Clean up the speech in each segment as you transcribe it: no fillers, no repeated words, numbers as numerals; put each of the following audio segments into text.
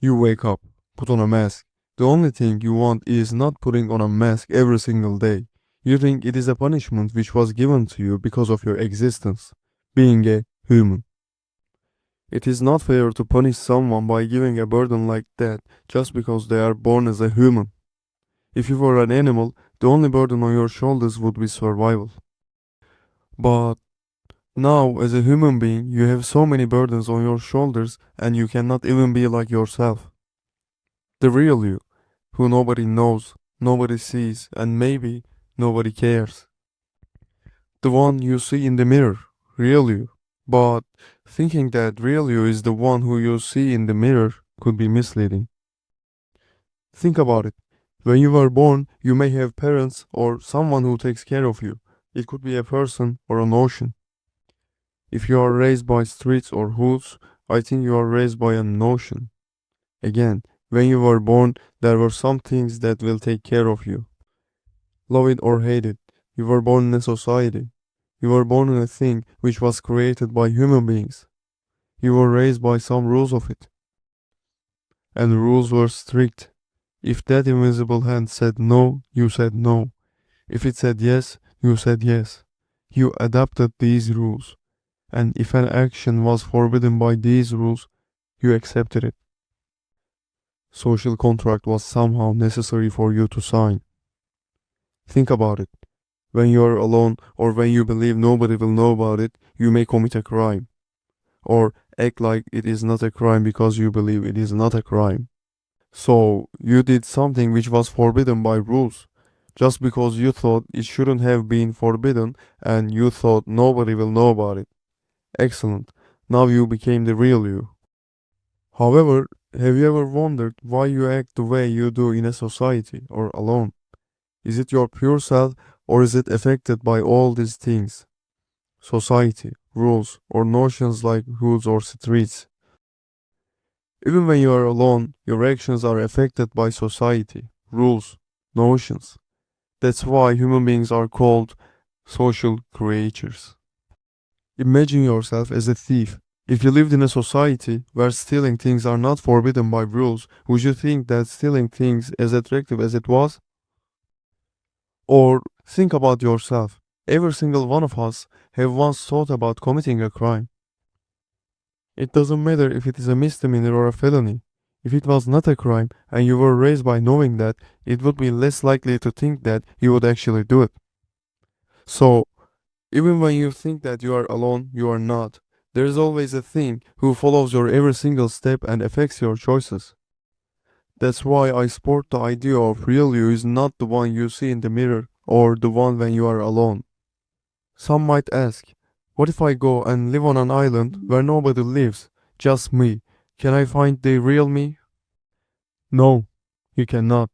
You wake up, put on a mask. The only thing you want is not putting on a mask every single day. You think it is a punishment which was given to you because of your existence, being a human. It is not fair to punish someone by giving a burden like that just because they are born as a human. If you were an animal, the only burden on your shoulders would be survival. But now, as a human being, you have so many burdens on your shoulders and you cannot even be like yourself. The real you, who nobody knows, nobody sees, and maybe nobody cares. The one you see in the mirror, real you. But thinking that real you is the one who you see in the mirror could be misleading. Think about it. When you were born, you may have parents or someone who takes care of you. It could be a person or an ocean. If you are raised by streets or hoods, I think you are raised by an ocean. Again, when you were born, there were some things that will take care of you. Love it or hate it, you were born in a society. You were born in a thing which was created by human beings. You were raised by some rules of it. And the rules were strict. If that invisible hand said no, you said no. If it said yes, you said yes. You adapted these rules. And if an action was forbidden by these rules, you accepted it. Social contract was somehow necessary for you to sign. Think about it. When you are alone or when you believe nobody will know about it, you may commit a crime. Or act like it is not a crime because you believe it is not a crime. So, you did something which was forbidden by rules, just because you thought it shouldn't have been forbidden and you thought nobody will know about it. Excellent. Now you became the real you. However, have you ever wondered why you act the way you do in a society or alone? Is it your pure self or is it affected by all these things? Society, rules, or notions like hoods or streets. Even when you are alone, your actions are affected by society, rules, notions. That's why human beings are called social creatures. Imagine yourself as a thief. If you lived in a society where stealing things are not forbidden by rules, would you think that stealing things as attractive as it was? Or think about yourself. Every single one of us have once thought about committing a crime. It doesn't matter if it is a misdemeanor or a felony. If it was not a crime and you were raised by knowing that, it would be less likely to think that you would actually do it. So, even when you think that you are alone, you are not. There is always a thing who follows your every single step and affects your choices. That's why I support the idea of real you is not the one you see in the mirror or the one when you are alone. Some might ask, what if I go and live on an island where nobody lives, just me? Can I find the real me? No, you cannot.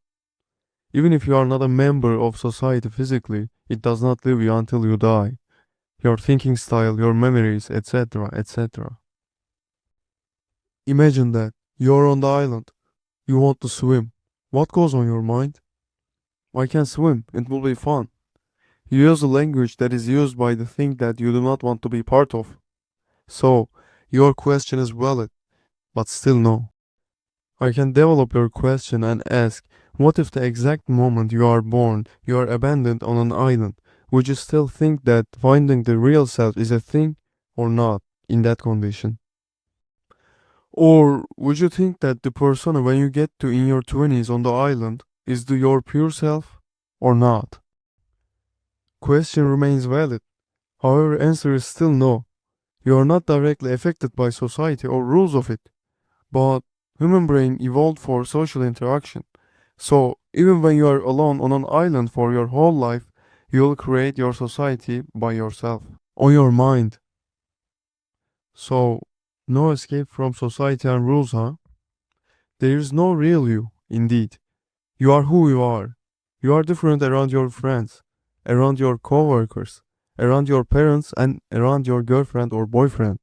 Even if you are not a member of society physically, it does not leave you until you die. Your thinking style, your memories, etc., etc. Imagine that you're on the island. You want to swim. What goes on your mind? I can swim. It will be fun. You use a language that is used by the thing that you do not want to be part of. So, your question is valid, but still no. I can develop your question and ask, what if the exact moment you are born, you are abandoned on an island? Would you still think that finding the real self is a thing or not in that condition? Or would you think that the persona when you get to in your 20s on the island is your pure self or not? Question remains valid. However, answer is still no. You are not directly affected by society or rules of it. But human brain evolved for social interaction. So even when you are alone on an island for your whole life, you'll create your society by yourself. On your mind. So no escape from society and rules, huh? There is no real you, indeed. You are who you are. You are different around your friends, around your coworkers, around your parents, and around your girlfriend or boyfriend.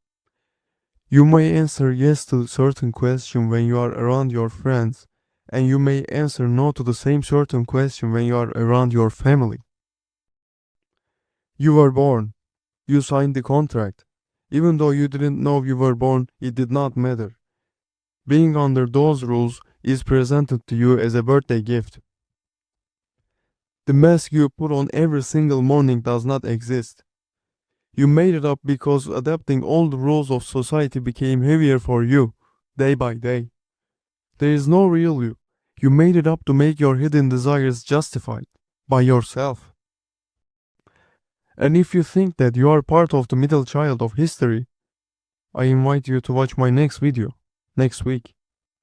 You may answer yes to certain question when you are around your friends, and you may answer no to the same certain question when you are around your family. You were born. You signed the contract. Even though you didn't know you were born, it did not matter. Being under those rules is presented to you as a birthday gift. The mask you put on every single morning does not exist. You made it up because adapting all the rules of society became heavier for you, day by day. There is no real you. You made it up to make your hidden desires justified by yourself. And if you think that you are part of the middle child of history, I invite you to watch my next video next week.